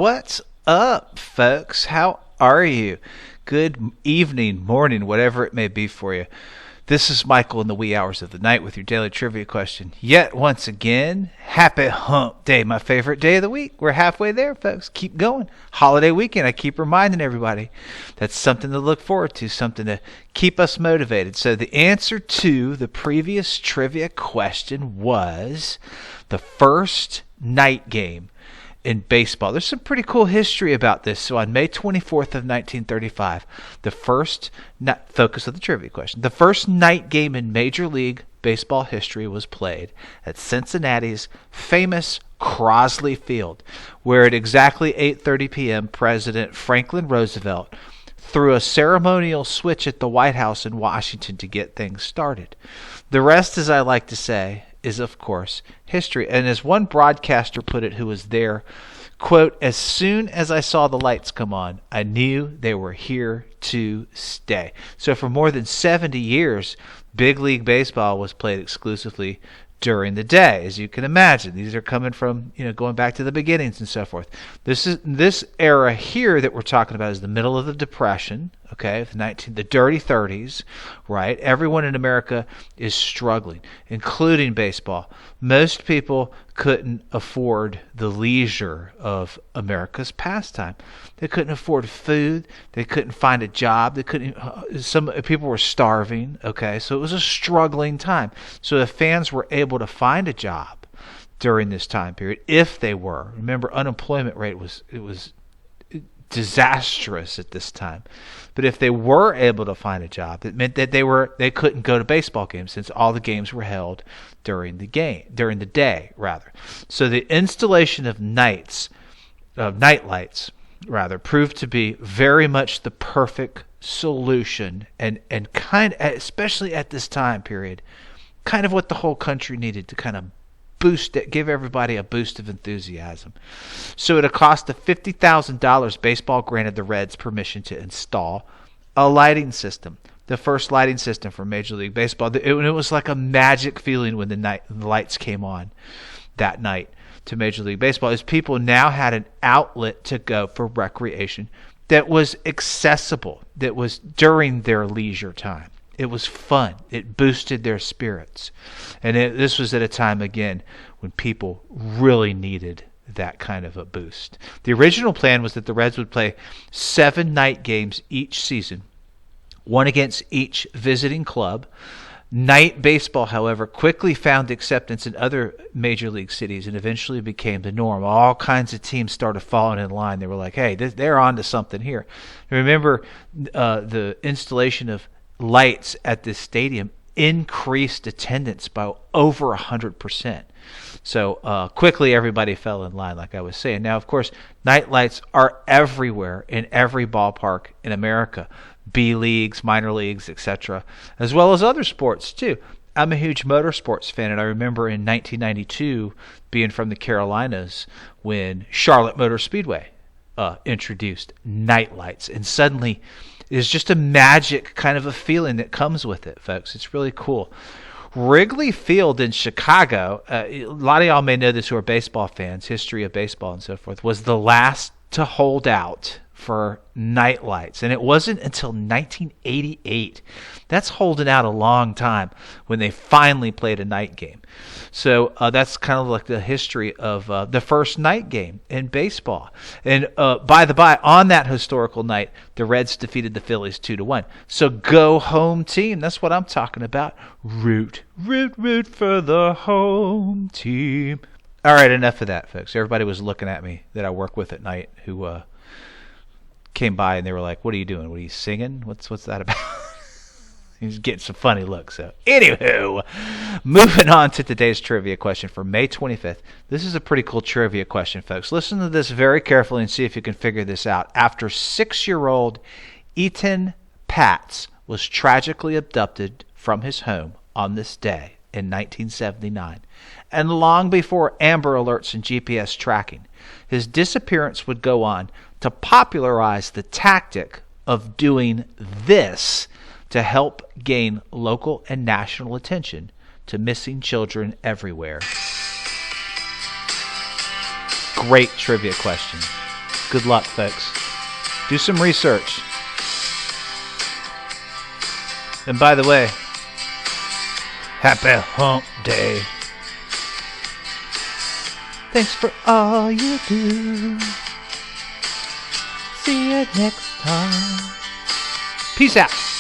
What's up, folks? How are you? Good evening, morning, whatever it may be for you. This is Michael in the wee hours of the night with your daily trivia question. Yet once again, happy hump day, my favorite day of the week. We're halfway there, folks. Keep going. Holiday weekend, I keep reminding everybody. That's something to look forward to, something to keep us motivated. So the answer to the previous trivia question was the first night game in baseball. There's some pretty cool history about this. So on May 24th of 1935, the first focus of the trivia question, the first night game in Major League Baseball history was played at Cincinnati's famous Crosley Field, where at exactly 8:30 p.m. President Franklin Roosevelt threw a ceremonial switch at the White House in Washington to get things started. The rest, as I like to say, is, of course, history. And as one broadcaster put it who was there, quote, "As soon as I saw the lights come on, I knew they were here to stay." So for more than 70 years, Big League Baseball was played exclusively during the day, as you can imagine. These are coming from, going back to the beginnings and so forth. This era here that we're talking about is the middle of the Depression, okay, the dirty 30s, right? Everyone in America is struggling, including baseball. Most people couldn't afford the leisure of America's pastime. They couldn't afford food. They couldn't find a job. Some people were starving, okay? So it was a struggling time. So if fans were able to find a job during this time period, if they were, remember, unemployment rate was disastrous at this time. But if they were able to find a job, it meant that they couldn't go to baseball games since all the games were held during the day. So the installation of night lights proved to be very much the perfect solution and especially at this time period, kind of what the whole country needed to kind of give everybody a boost of enthusiasm. So at a cost of $50,000, baseball granted the Reds permission to install a lighting system, the first lighting system for Major League Baseball. It was like a magic feeling when the lights came on that night to Major League Baseball, as people now had an outlet to go for recreation that was accessible, that was during their leisure time. It was fun. It boosted their spirits. And this was at a time, again, when people really needed that kind of a boost. The original plan was that the Reds would play 7 night games each season, one against each visiting club. Night baseball, however, quickly found acceptance in other major league cities and eventually became the norm. All kinds of teams started falling in line. They were like, hey, they're on to something here. Remember, the installation of lights at this stadium increased attendance by over 100%. So quickly everybody fell in line, like I was saying. Now, of course, night lights are everywhere in every ballpark in America, B leagues, minor leagues, etc., as well as other sports too. I'm a huge motorsports fan, and I remember in 1992 being from the Carolinas when Charlotte Motor Speedway introduced night lights, and suddenly it's just a magic kind of a feeling that comes with it, folks. It's really cool. Wrigley Field in Chicago, a lot of y'all may know this who are baseball fans, history of baseball and so forth, was the last to hold out for night lights. And it wasn't until 1988. That's holding out a long time when they finally played a night game. So that's kind of like the history of the first night game in baseball. And by the by, on that historical night, the Reds defeated the Phillies 2-1. So go home team. That's what I'm talking about. Root for the home team. All right, enough of that, folks. Everybody was looking at me that I work with at night who came by and they were like, "What are you doing? What are you singing? What's that about?" He was getting some funny looks. So, anywho, moving on to today's trivia question for May 25th. This is a pretty cool trivia question, folks. Listen to this very carefully and see if you can figure this out. After 6-year-old Ethan Patz was tragically abducted from his home on this day in 1979, and long before Amber Alerts and GPS tracking, his disappearance would go on to popularize the tactic of doing this to help gain local and national attention to missing children everywhere. Great trivia question. Good luck, folks. Do some research. And by the way, happy hump day. Thanks for all you do. See you next time. Peace out.